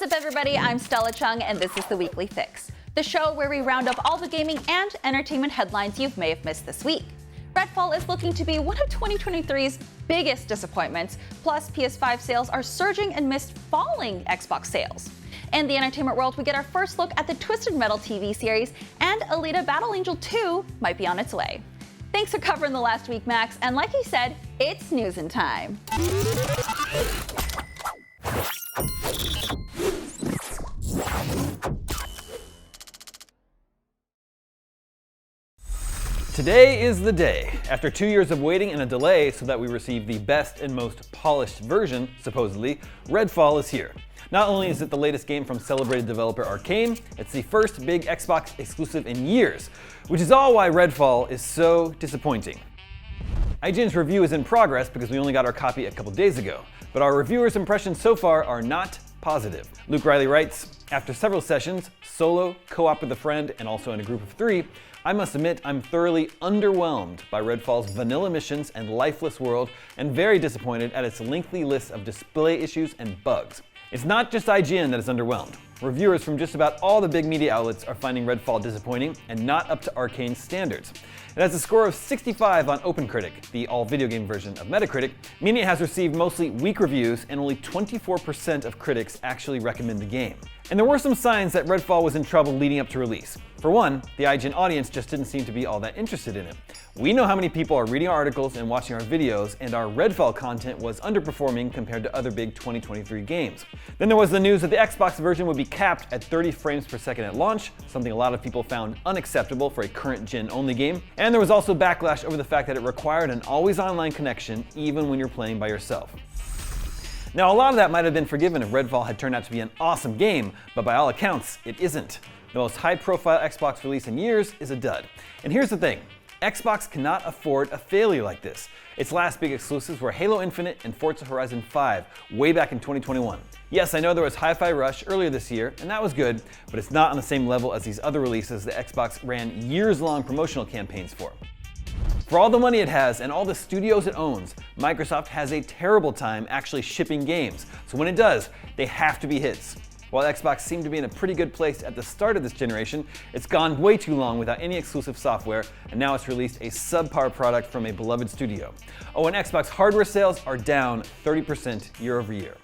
What's up, everybody? I'm Stella Chung, and this is the Weekly Fix, the show where we round up all the gaming and entertainment headlines you may have missed this week. Redfall is looking to be one of 2023's biggest disappointments, plus PS5 sales are surging amidst falling Xbox sales. In the entertainment world, we get our first look at the Twisted Metal TV series, and Alita Battle Angel 2 might be on its way. Thanks for covering the last week, Max, and like he said, it's news in time. Today is the day. After 2 years of waiting and a delay so that we receive the best and most polished version, supposedly, Redfall is here. Not only is it the latest game from celebrated developer Arcane, it's the first big Xbox exclusive in years, which is all why Redfall is so disappointing. IGN's review is in progress because we only got our copy a couple days ago, but our reviewers' impressions so far are not positive. Luke Riley writes, "After several sessions, solo, co-op with a friend, and also in a group of 3, I must admit I'm thoroughly underwhelmed by Redfall's vanilla missions and lifeless world, and very disappointed at its lengthy list of display issues and bugs." It's not just IGN that is underwhelmed. Reviewers from just about all the big media outlets are finding Redfall disappointing and not up to Arcane's standards. It has a score of 65 on OpenCritic, the all-video game version of Metacritic, meaning it has received mostly weak reviews, and only 24% of critics actually recommend the game. And there were some signs that Redfall was in trouble leading up to release. For one, the IGN audience just didn't seem to be all that interested in it. We know how many people are reading our articles and watching our videos, and our Redfall content was underperforming compared to other big 2023 games. Then there was the news that the Xbox version would be capped at 30 frames per second at launch, something a lot of people found unacceptable for a current-gen only game. And there was also backlash over the fact that it required an always online connection even when you're playing by yourself. Now, a lot of that might have been forgiven if Redfall had turned out to be an awesome game, but by all accounts, it isn't. The most high-profile Xbox release in years is a dud. And here's the thing. Xbox cannot afford a failure like this. Its last big exclusives were Halo Infinite and Forza Horizon 5, way back in 2021. Yes, I know there was Hi-Fi Rush earlier this year, and that was good, but it's not on the same level as these other releases that Xbox ran years-long promotional campaigns for. For all the money it has and all the studios it owns, Microsoft has a terrible time actually shipping games, so when it does, they have to be hits. While Xbox seemed to be in a pretty good place at the start of this generation, it's gone way too long without any exclusive software, and now it's released a subpar product from a beloved studio. Oh, and Xbox hardware sales are down 30% year over year.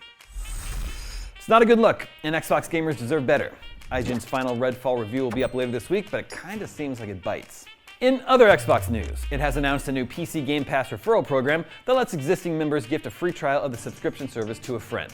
It's not a good look, and Xbox gamers deserve better. IGN's final Redfall review will be up later this week, but it kinda seems like it bites. In other Xbox news, it has announced a new PC Game Pass referral program that lets existing members gift a free trial of the subscription service to a friend.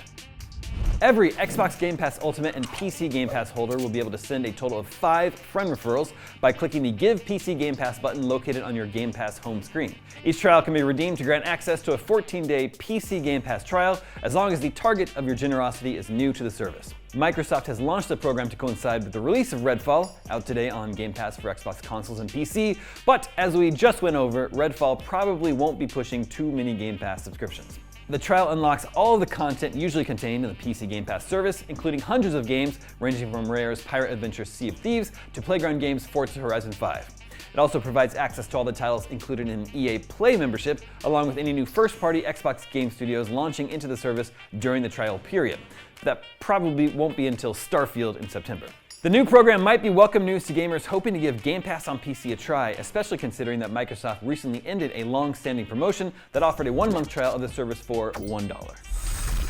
Every Xbox Game Pass Ultimate and PC Game Pass holder will be able to send a total of 5 friend referrals by clicking the Give PC Game Pass button located on your Game Pass home screen. Each trial can be redeemed to grant access to a 14-day PC Game Pass trial as long as the target of your generosity is new to the service. Microsoft has launched the program to coincide with the release of Redfall, out today on Game Pass for Xbox consoles and PC, but as we just went over, Redfall probably won't be pushing too many Game Pass subscriptions. The trial unlocks all of the content usually contained in the PC Game Pass service, including hundreds of games ranging from Rare's Pirate Adventure Sea of Thieves to Playground Games' Forza Horizon 5. It also provides access to all the titles included in an EA Play membership, along with any new first-party Xbox game studios launching into the service during the trial period. That probably won't be until Starfield in September. The new program might be welcome news to gamers hoping to give Game Pass on PC a try, especially considering that Microsoft recently ended a long-standing promotion that offered a 1-month trial of the service for $1.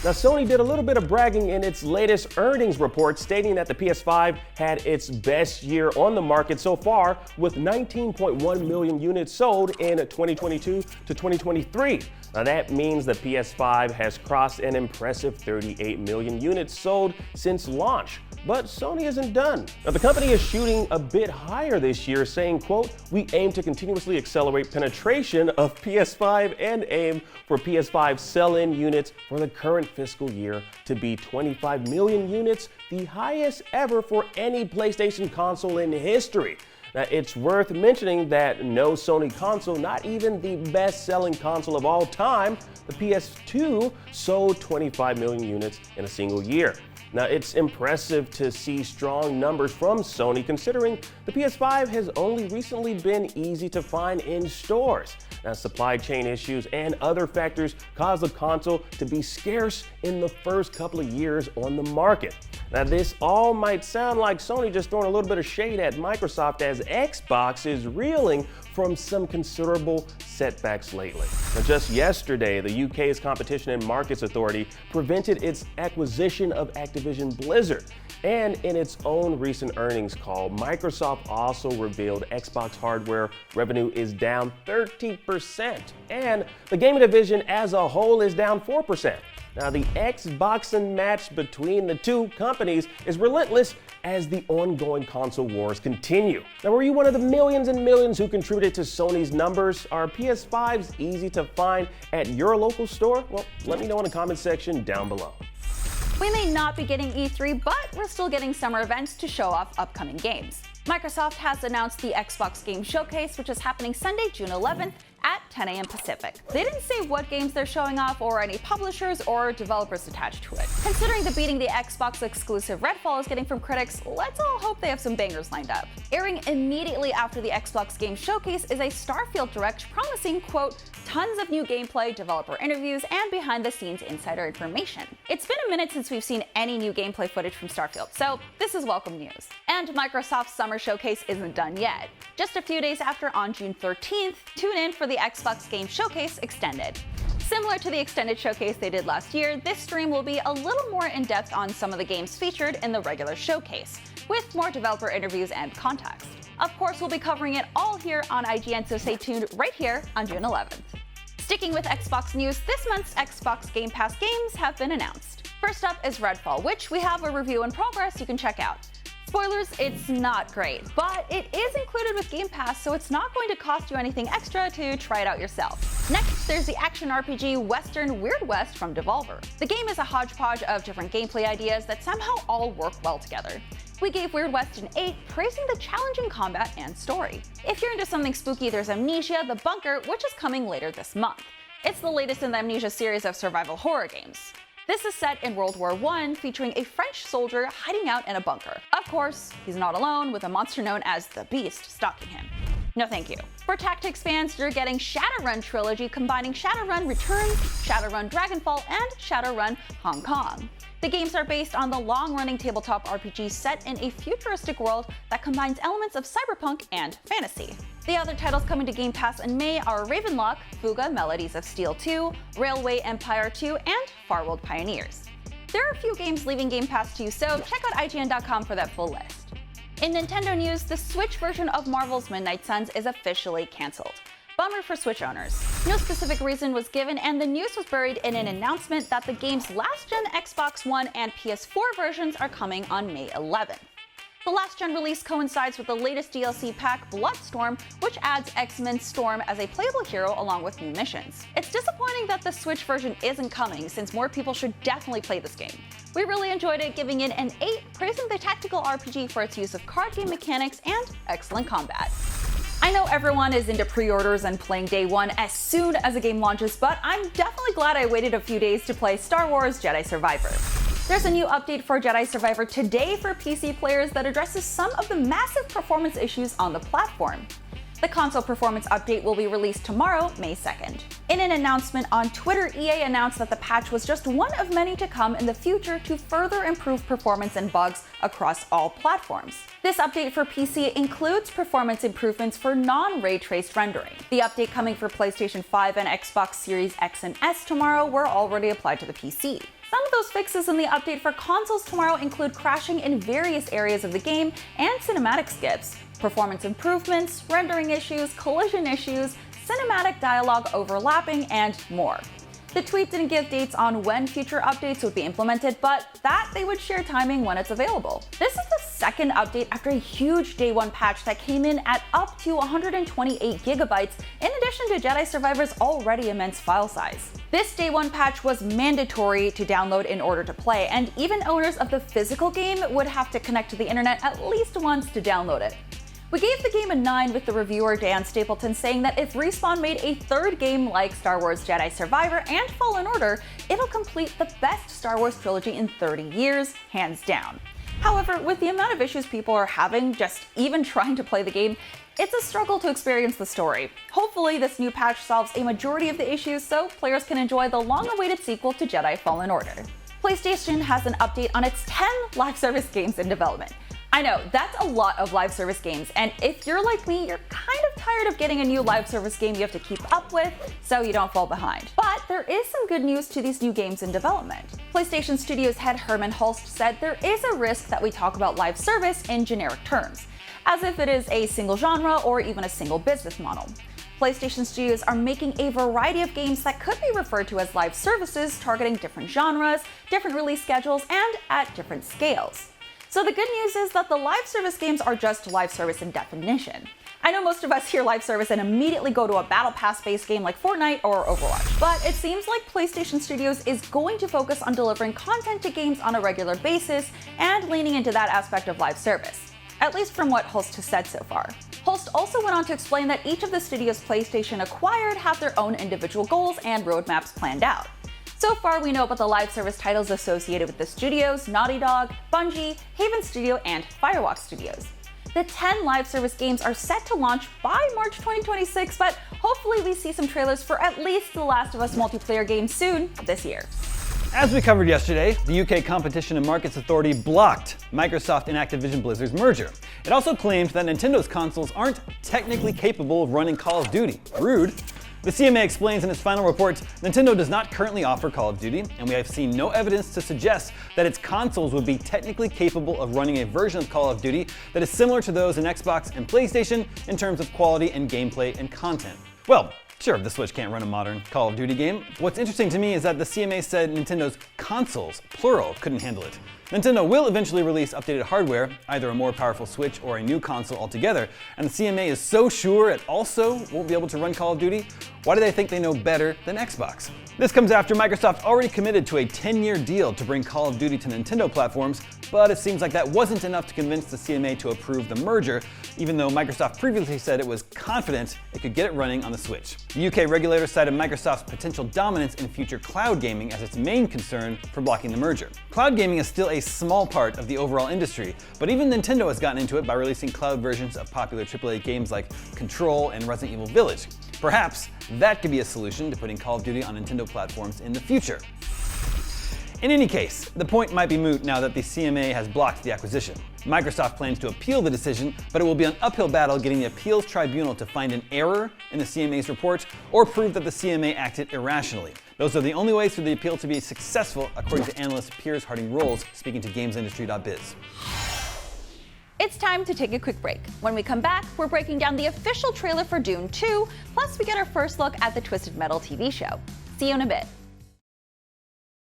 Now, Sony did a little bit of bragging in its latest earnings report, stating that the PS5 had its best year on the market so far, with 19.1 million units sold in 2022 to 2023. Now, that means the PS5 has crossed an impressive 38 million units sold since launch. But Sony isn't done. Now, the company is shooting a bit higher this year, saying, quote, "We aim to continuously accelerate penetration of PS5 and aim for PS5 sell-in units for the current fiscal year to be 25 million units, the highest ever for any PlayStation console in history." Now, it's worth mentioning that no Sony console, not even the best-selling console of all time, the PS2, sold 25 million units in a single year. Now, it's impressive to see strong numbers from Sony, considering the PS5 has only recently been easy to find in stores. Now, supply chain issues and other factors caused the console to be scarce in the first couple of years on the market. Now, this all might sound like Sony just throwing a little bit of shade at Microsoft, as Xbox is reeling from some considerable setbacks lately. Now, just yesterday, the UK's Competition and Markets Authority prevented its acquisition of Activision Blizzard. And in its own recent earnings call, Microsoft also revealed Xbox hardware revenue is down 30%, and the gaming division as a whole is down 4%. Now, the Xboxing match between the two companies is relentless as the ongoing console wars continue. Now, were you one of the millions and millions who contributed to Sony's numbers? Are PS5s easy to find at your local store? Well, let me know in the comment section down below. We may not be getting E3, but we're still getting summer events to show off upcoming games. Microsoft has announced the Xbox Game Showcase, which is happening Sunday, June 11th at 10 a.m. Pacific. They didn't say what games they're showing off or any publishers or developers attached to it. Considering the beating the Xbox exclusive Redfall is getting from critics, let's all hope they have some bangers lined up. Airing immediately after the Xbox Game Showcase is a Starfield Direct promising, quote, tons of new gameplay, developer interviews, and behind-the-scenes insider information. It's been a minute since we've seen any new gameplay footage from Starfield, so this is welcome news. And Microsoft's Summer Showcase isn't done yet. Just a few days after, on June 13th, tune in for the Xbox Game Showcase Extended. Similar to the extended showcase they did last year, this stream will be a little more in-depth on some of the games featured in the regular showcase, with more developer interviews and context. Of course, we'll be covering it all here on IGN, so stay tuned right here on June 11th. Sticking with Xbox news, this month's Xbox Game Pass games have been announced. First up is Redfall, which we have a review in progress you can check out. Spoilers, it's not great, but it is included with Game Pass, so it's not going to cost you anything extra to try it out yourself. Next, there's the action RPG Western Weird West from Devolver. The game is a hodgepodge of different gameplay ideas that somehow all work well together. We gave Weird West an 8, praising the challenging combat and story. If you're into something spooky, there's Amnesia: The Bunker, which is coming later this month. It's the latest in the Amnesia series of survival horror games. This is set in World War I, featuring a French soldier hiding out in a bunker. Of course, he's not alone, with a monster known as the Beast stalking him. No thank you. For tactics fans, you're getting Shadowrun Trilogy, combining Shadowrun Returns, Shadowrun Dragonfall, and Shadowrun Hong Kong. The games are based on the long-running tabletop RPG set in a futuristic world that combines elements of cyberpunk and fantasy. The other titles coming to Game Pass in May are Ravenlock, Fuga Melodies of Steel 2, Railway Empire 2, and Farworld Pioneers. There are a few games leaving Game Pass too, so check out IGN.com for that full list. In Nintendo news, the Switch version of Marvel's Midnight Suns is officially cancelled. Bummer for Switch owners. No specific reason was given, and the news was buried in an announcement that the game's last-gen Xbox One and PS4 versions are coming on May 11th. The last-gen release coincides with the latest DLC pack, Bloodstorm, which adds X-Men Storm as a playable hero along with new missions. It's disappointing that the Switch version isn't coming, since more people should definitely play this game. We really enjoyed it, giving it an 8, praising the tactical RPG for its use of card game mechanics and excellent combat. I know everyone is into pre-orders and playing day one as soon as a game launches, but I'm definitely glad I waited a few days to play Star Wars Jedi Survivor. There's a new update for Jedi Survivor today for PC players that addresses some of the massive performance issues on the platform. The console performance update will be released tomorrow, May 2nd. In an announcement on Twitter, EA announced that the patch was just one of many to come in the future to further improve performance and bugs across all platforms. This update for PC includes performance improvements for non-ray traced rendering. The update coming for PlayStation 5 and Xbox Series X and S tomorrow were already applied to the PC. Some of those fixes in the update for consoles tomorrow include crashing in various areas of the game and cinematic skips, performance improvements, rendering issues, collision issues, cinematic dialogue overlapping, and more. The tweet didn't give dates on when future updates would be implemented, but that they would share timing when it's available. This is the second update after a huge day one patch that came in at up to 128 gigabytes, in addition to Jedi Survivor's already immense file size. This day one patch was mandatory to download in order to play, and even owners of the physical game would have to connect to the internet at least once to download it. We gave the game a 9, with the reviewer Dan Stapleton saying that if Respawn made a third game like Star Wars Jedi Survivor and Fallen Order, it'll complete the best Star Wars trilogy in 30 years, hands down. However, with the amount of issues people are having just even trying to play the game, it's a struggle to experience the story. Hopefully, this new patch solves a majority of the issues so players can enjoy the long-awaited sequel to Jedi Fallen Order. PlayStation has an update on its 10 live service games in development. I know, that's a lot of live service games, and if you're like me, you're kind of tired of getting a new live service game you have to keep up with so you don't fall behind. But there is some good news to these new games in development. PlayStation Studios head Herman Hulst said there is a risk that we talk about live service in generic terms, as if it is a single genre or even a single business model. PlayStation Studios are making a variety of games that could be referred to as live services, targeting different genres, different release schedules, and at different scales. So the good news is that the live service games are just live service in definition. I know most of us hear live service and immediately go to a Battle Pass-based game like Fortnite or Overwatch, but it seems like PlayStation Studios is going to focus on delivering content to games on a regular basis and leaning into that aspect of live service, at least from what Hulst has said so far. Hulst also went on to explain that each of the studios PlayStation acquired have their own individual goals and roadmaps planned out. So far, we know about the live service titles associated with the studios: Naughty Dog, Bungie, Haven Studio, and Firewalk Studios. The 10 live service games are set to launch by March 2026, but hopefully we see some trailers for at least The Last of Us multiplayer game soon this year. As we covered yesterday, the UK Competition and Markets Authority blocked Microsoft and Activision Blizzard's merger. It also claimed that Nintendo's consoles aren't technically capable of running Call of Duty. Rude. The CMA explains in its final report, Nintendo does not currently offer Call of Duty, and we have seen no evidence to suggest that its consoles would be technically capable of running a version of Call of Duty that is similar to those in Xbox and PlayStation in terms of quality and gameplay and content. Well, sure, the Switch can't run a modern Call of Duty game. What's interesting to me is that the CMA said Nintendo's consoles, plural, couldn't handle it. Nintendo will eventually release updated hardware, either a more powerful Switch or a new console altogether, and the CMA is so sure it also won't be able to run Call of Duty. Why do they think they know better than Xbox? This comes after Microsoft already committed to a 10-year deal to bring Call of Duty to Nintendo platforms, but it seems like that wasn't enough to convince the CMA to approve the merger, even though Microsoft previously said it was confident it could get it running on the Switch. The UK regulator cited Microsoft's potential dominance in future cloud gaming as its main concern for blocking the merger. Cloud gaming is still a small part of the overall industry, but even Nintendo has gotten into it by releasing cloud versions of popular AAA games like Control and Resident Evil Village. Perhaps that could be a solution to putting Call of Duty on Nintendo platforms in the future. In any case, the point might be moot now that the CMA has blocked the acquisition. Microsoft plans to appeal the decision, but it will be an uphill battle getting the appeals tribunal to find an error in the CMA's report or prove that the CMA acted irrationally. Those are the only ways for the appeal to be successful, according to analyst Piers Harding-Rolls, speaking to GamesIndustry.biz. It's time to take a quick break. When we come back, we're breaking down the official trailer for Dune 2, plus we get our first look at the Twisted Metal TV show. See you in a bit.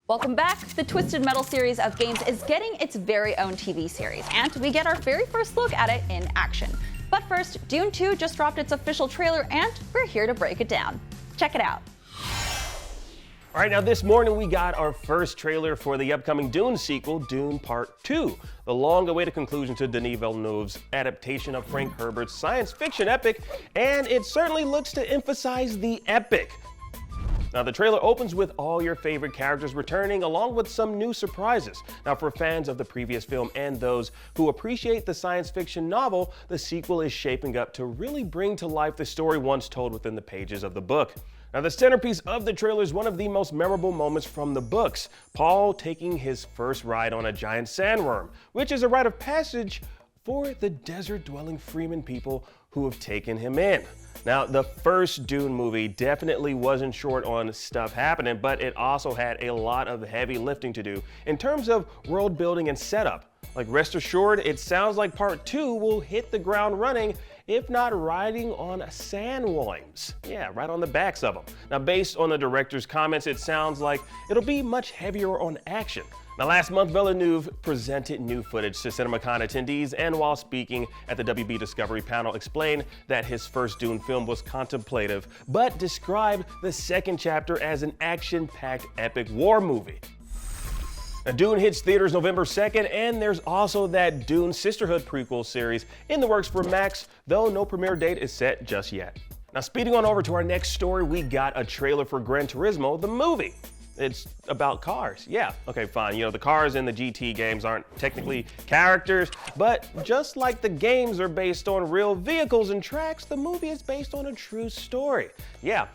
Welcome back. The Twisted Metal series of games is getting its very own TV series, and we get our very first look at it in action. But first, Dune 2 just dropped its official trailer, and we're here to break it down. Check it out. All right, now this morning we got our first trailer for the upcoming Dune sequel, Dune Part 2, the long-awaited conclusion to Denis Villeneuve's adaptation of Frank Herbert's science fiction epic, and it certainly looks to emphasize the epic. Now, the trailer opens with all your favorite characters returning, along with some new surprises. Now, for fans of the previous film and those who appreciate the science fiction novel, the sequel is shaping up to really bring to life the story once told within the pages of the book. Now, the centerpiece of the trailer is one of the most memorable moments from the books, Paul taking his first ride on a giant sandworm, which is a rite of passage for the desert-dwelling Freeman people who have taken him in. Now, the first Dune movie definitely wasn't short on stuff happening, but it also had a lot of heavy lifting to do in terms of world building and setup. Like, rest assured, it sounds like Part 2 will hit the ground running, if not riding on sandworms. Yeah, right on the backs of them. Now, based on the director's comments, it sounds like it'll be much heavier on action. Now, last month, Villeneuve presented new footage to CinemaCon attendees, and while speaking at the WB Discovery panel, explained that his first Dune film was contemplative, but described the second chapter as an action-packed epic war movie. Now, Dune hits theaters November 2nd, and there's also that Dune Sisterhood prequel series in the works for Max, though no premiere date is set just yet. Now, speeding on over to our next story, we got a trailer for Gran Turismo, the movie. It's about cars. Yeah, okay, fine. You know, the cars in the GT games aren't technically characters, but just like the games are based on real vehicles and tracks, the movie is based on a true story. Yeah.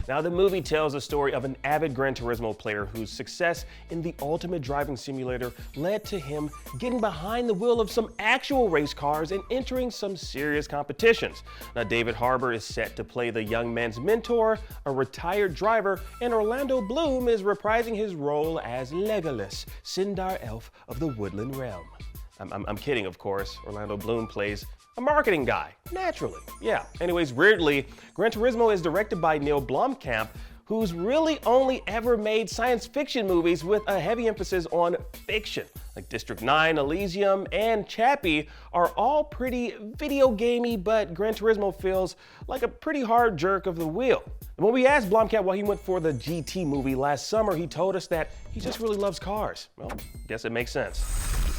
Now, the movie tells the story of an avid Gran Turismo player whose success in the ultimate driving simulator led to him getting behind the wheel of some actual race cars and entering some serious competitions. Now, David Harbour is set to play the young man's mentor, a retired driver, and Orlando Bloom is reprising his role as Legolas, Sindar Elf of the Woodland Realm. I'm kidding, of course. Orlando Bloom plays a marketing guy, naturally. Yeah. Anyways, weirdly, Gran Turismo is directed by Neil Blomkamp, who's really only ever made science fiction movies with a heavy emphasis on fiction. Like District 9, Elysium, and Chappie are all pretty video gamey, but Gran Turismo feels like a pretty hard jerk of the wheel. When we asked Blomkamp why he went for the GT movie last summer, he told us that he just really loves cars. Well, guess it makes sense.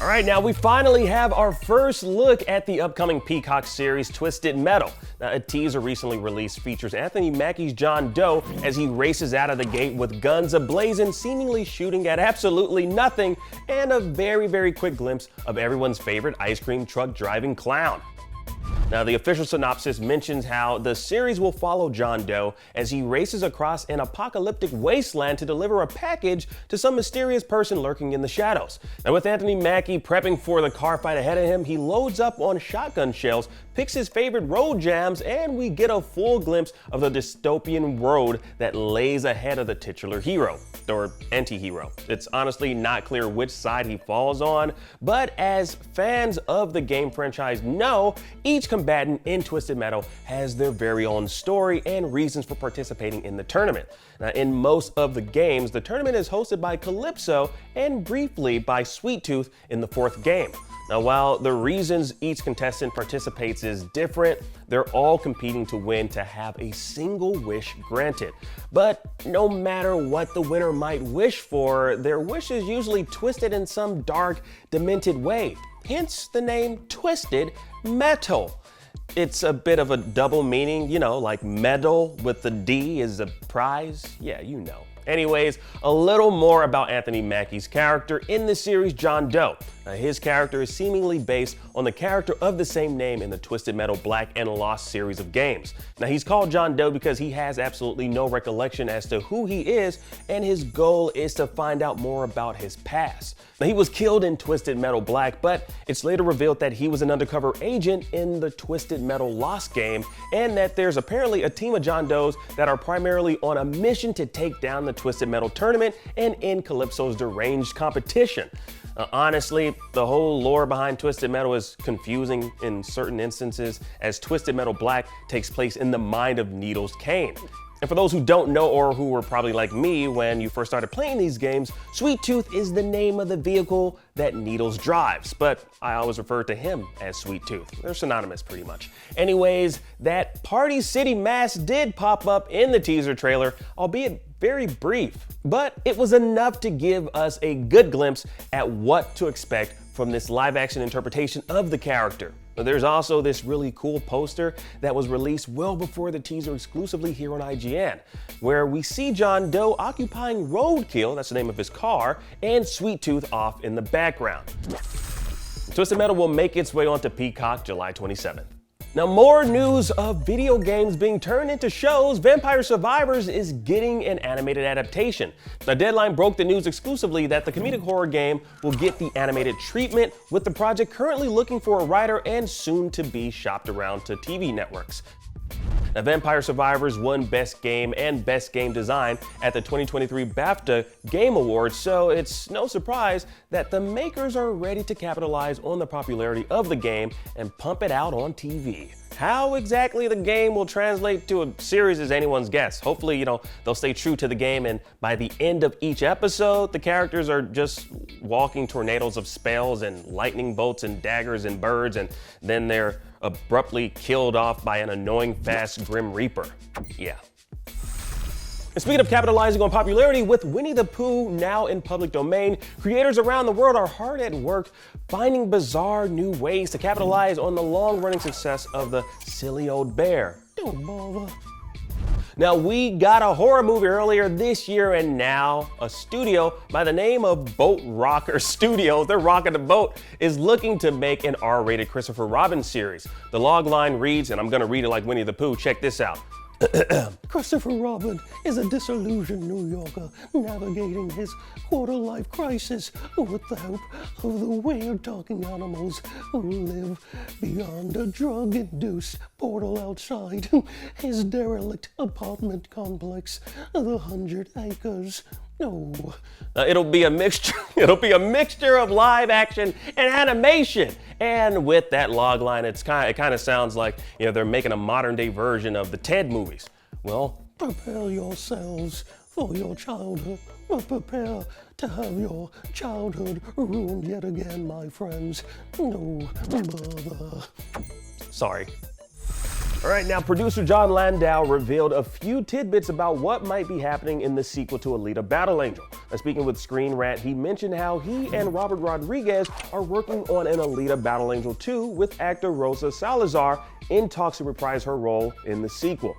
All right, now we finally have our first look at the upcoming Peacock series Twisted Metal. Now, a teaser recently released features Anthony Mackie's John Doe as he races out of the gate with guns ablazing, seemingly shooting at absolutely nothing, and a very, very quick glimpse of everyone's favorite ice cream truck driving clown. Now, the official synopsis mentions how the series will follow John Doe as he races across an apocalyptic wasteland to deliver a package to some mysterious person lurking in the shadows. Now, with Anthony Mackie prepping for the car fight ahead of him, he loads up on shotgun shells, picks his favorite road jams, and we get a full glimpse of the dystopian road that lays ahead of the titular hero, or anti-hero. It's honestly not clear which side he falls on, but as fans of the game franchise know, each combatant in Twisted Metal has their very own story and reasons for participating in the tournament. Now, in most of the games, the tournament is hosted by Calypso and briefly by Sweet Tooth in the fourth game. Now, while the reasons each contestant participates is different, they're all competing to win to have a single wish granted. But no matter what the winner might wish for, their wish is usually twisted in some dark, demented way. Hence the name Twisted Metal. It's a bit of a double meaning, you know, like medal with the D is a prize. Yeah, you know. Anyways, a little more about Anthony Mackie's character in the series John Doe. Now, his character is seemingly based on the character of the same name in the Twisted Metal Black and Lost series of games. Now, he's called John Doe because he has absolutely no recollection as to who he is, and his goal is to find out more about his past. Now, he was killed in Twisted Metal Black, but it's later revealed that he was an undercover agent in the Twisted Metal Lost game, and that there's apparently a team of John Does that are primarily on a mission to take down the Twisted Metal tournament and end Calypso's deranged competition. Honestly, the whole lore behind Twisted Metal is confusing in certain instances, as Twisted Metal Black takes place in the mind of Needles Kane. And for those who don't know, or who were probably like me when you first started playing these games, Sweet Tooth is the name of the vehicle that Needles drives, but I always refer to him as Sweet Tooth. They're synonymous pretty much. Anyways, that Party City mask did pop up in the teaser trailer, albeit very brief, but it was enough to give us a good glimpse at what to expect from this live-action interpretation of the character. There's also this really cool poster that was released well before the teaser exclusively here on IGN, where we see John Doe occupying Roadkill, that's the name of his car, and Sweet Tooth off in the background. Twisted Metal will make its way onto Peacock July 27th. Now, more news of video games being turned into shows. Vampire Survivors is getting an animated adaptation. Now, Deadline broke the news exclusively that the comedic horror game will get the animated treatment, with the project currently looking for a writer and soon to be shopped around to TV networks. Now, Vampire Survivors won Best Game and Best Game Design at the 2023 BAFTA Game Awards, so it's no surprise that the makers are ready to capitalize on the popularity of the game and pump it out on TV. How exactly the game will translate to a series is anyone's guess. Hopefully, they'll stay true to the game, and by the end of each episode, the characters are just walking tornadoes of spells and lightning bolts and daggers and birds, and then they're abruptly killed off by an annoying fast Grim Reaper. Yeah. And speaking of capitalizing on popularity, with Winnie the Pooh now in public domain, creators around the world are hard at work finding bizarre new ways to capitalize on the long-running success of the silly old bear. Don't bother. Now, we got a horror movie earlier this year, and now a studio by the name of Boat Rocker Studios, they're rocking the boat, is looking to make an R-rated Christopher Robin series. The log line reads, and I'm gonna read it like Winnie the Pooh, check this out. Christopher Robin is a disillusioned New Yorker navigating his quarter-life crisis with the help of the weird talking animals who live beyond a drug-induced portal outside his derelict apartment complex, the 100 Acres. No. It'll be a mixture. It'll be a mixture of live action and animation. And with that log line, it kind of sounds like they're making a modern day version of the Ted movies. Well, prepare yourselves for your childhood, but prepare to have your childhood ruined yet again, my friends. No bother. Sorry. All right, now producer John Landau revealed a few tidbits about what might be happening in the sequel to Alita Battle Angel. Now, speaking with Screen Rant, he mentioned how he and Robert Rodriguez are working on an Alita Battle Angel 2 with actor Rosa Salazar in talks to reprise her role in the sequel.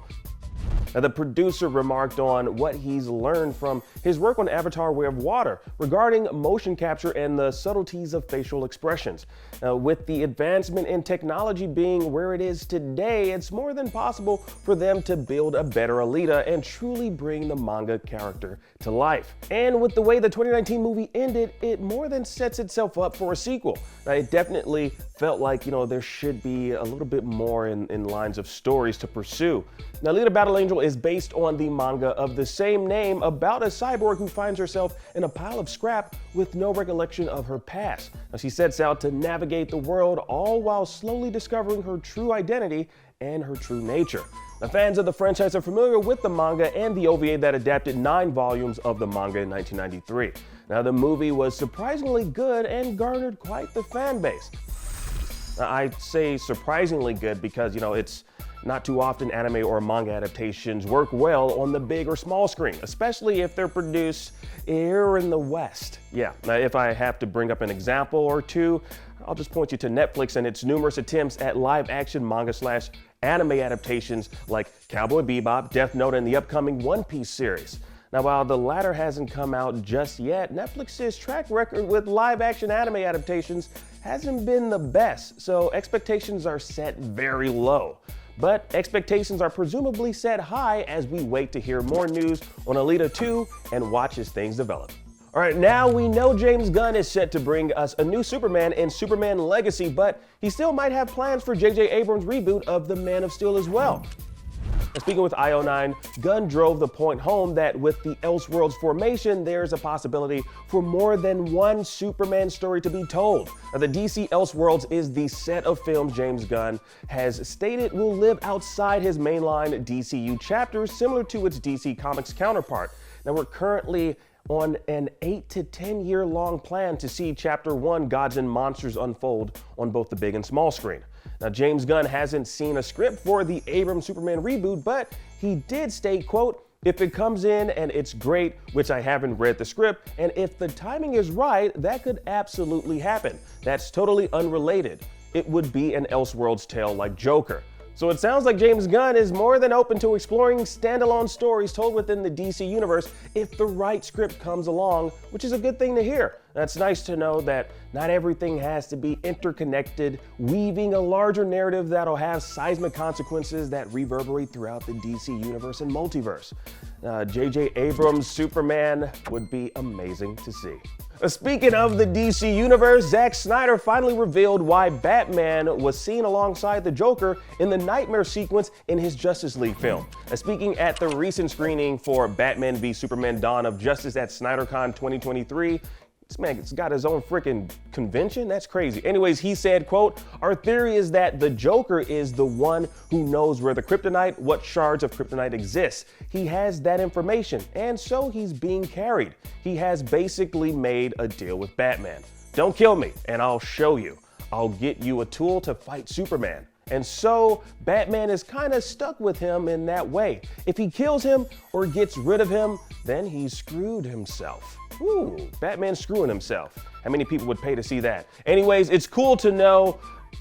Now, the producer remarked on what he's learned from his work on Avatar: Way of Water regarding motion capture and the subtleties of facial expressions. Now, with the advancement in technology being where it is today, it's more than possible for them to build a better Alita and truly bring the manga character to life. And with the way the 2019 movie ended, it more than sets itself up for a sequel. Now, it definitely felt like, there should be a little bit more in lines of stories to pursue. Now, Alita Battle Angel is based on the manga of the same name about a cyborg who finds herself in a pile of scrap with no recollection of her past. Now, she sets out to navigate the world, all while slowly discovering her true identity and her true nature. Now, fans of the franchise are familiar with the manga and the OVA that adapted 9 volumes of the manga in 1993. Now, the movie was surprisingly good and garnered quite the fan base. Now, I say surprisingly good because, it's not too often anime or manga adaptations work well on the big or small screen, especially if they're produced here in the West. Yeah, now if I have to bring up an example or two, I'll just point you to Netflix and its numerous attempts at live action manga/anime adaptations like Cowboy Bebop, Death Note, and the upcoming One Piece series. Now, while the latter hasn't come out just yet, Netflix's track record with live action anime adaptations hasn't been the best, so expectations are set very low. But expectations are presumably set high as we wait to hear more news on Alita 2 and watch as things develop. All right, now we know James Gunn is set to bring us a new Superman in Superman Legacy, but he still might have plans for J.J. Abrams' reboot of The Man of Steel as well. And speaking with IO9, Gunn drove the point home that with the Elseworlds formation, there's a possibility for more than one Superman story to be told. Now, the DC Elseworlds is the set of films James Gunn has stated will live outside his mainline DCU chapters, similar to its DC Comics counterpart. Now, we're currently on an 8 to 10 year long plan to see Chapter 1 Gods and Monsters unfold on both the big and small screen. Now, James Gunn hasn't seen a script for the Abrams Superman reboot, but he did state, quote, "If it comes in and it's great, which I haven't read the script, and if the timing is right, that could absolutely happen. That's totally unrelated. It would be an Elseworlds tale like Joker." So it sounds like James Gunn is more than open to exploring standalone stories told within the DC universe if the right script comes along, which is a good thing to hear. That's nice to know that not everything has to be interconnected, weaving a larger narrative that'll have seismic consequences that reverberate throughout the DC universe and multiverse. J.J. Abrams' Superman would be amazing to see. Speaking of the DC universe, Zack Snyder finally revealed why Batman was seen alongside the Joker in the nightmare sequence in his Justice League film. Speaking at the recent screening for Batman v Superman: Dawn of Justice at SnyderCon 2023, this man's got his own freaking convention? That's crazy. Anyways, he said, quote, "Our theory is that the Joker is the one who knows where the kryptonite, what shards of kryptonite exists. He has that information, and so he's being carried. He has basically made a deal with Batman. Don't kill me, and I'll show you. I'll get you a tool to fight Superman." And so Batman is kind of stuck with him in that way. If he kills him or gets rid of him, then he's screwed himself. Ooh, Batman screwing himself. How many people would pay to see that? Anyways, it's cool to know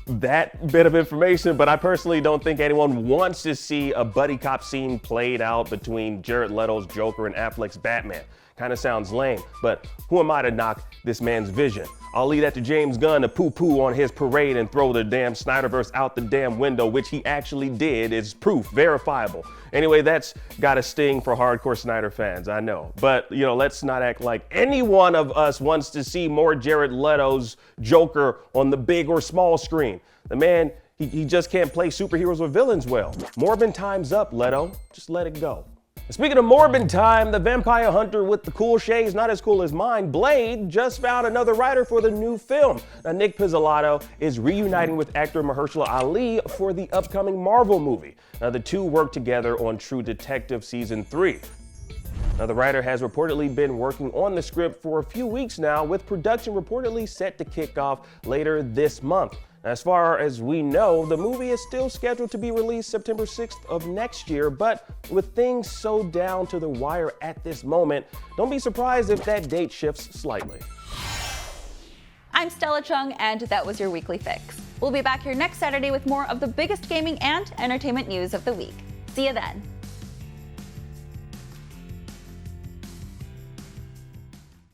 that bit of information, but I personally don't think anyone wants to see a buddy cop scene played out between Jared Leto's Joker and Affleck's Batman. Kind of sounds lame, but who am I to knock this man's vision? I'll leave that to James Gunn to poo-poo on his parade and throw the damn Snyderverse out the damn window, which he actually did. Is proof, verifiable. Anyway, that's got a sting for hardcore Snyder fans, I know. But, let's not act like any one of us wants to see more Jared Leto's Joker on the big or small screen. The man, he just can't play superheroes or villains well. Morbin time's up, Leto. Just let it go. Speaking of Morbin time, the vampire hunter with the cool shades, not as cool as mine, Blade, just found another writer for the new film. Now, Nick Pizzolatto is reuniting with actor Mahershala Ali for the upcoming Marvel movie. Now, the two work together on True Detective Season 3. Now, the writer has reportedly been working on the script for a few weeks now, with production reportedly set to kick off later this month. As far as we know, the movie is still scheduled to be released September 6th of next year, but with things so down to the wire at this moment, don't be surprised if that date shifts slightly. I'm Stella Chung, and that was your Weekly Fix. We'll be back here next Saturday with more of the biggest gaming and entertainment news of the week. See you then.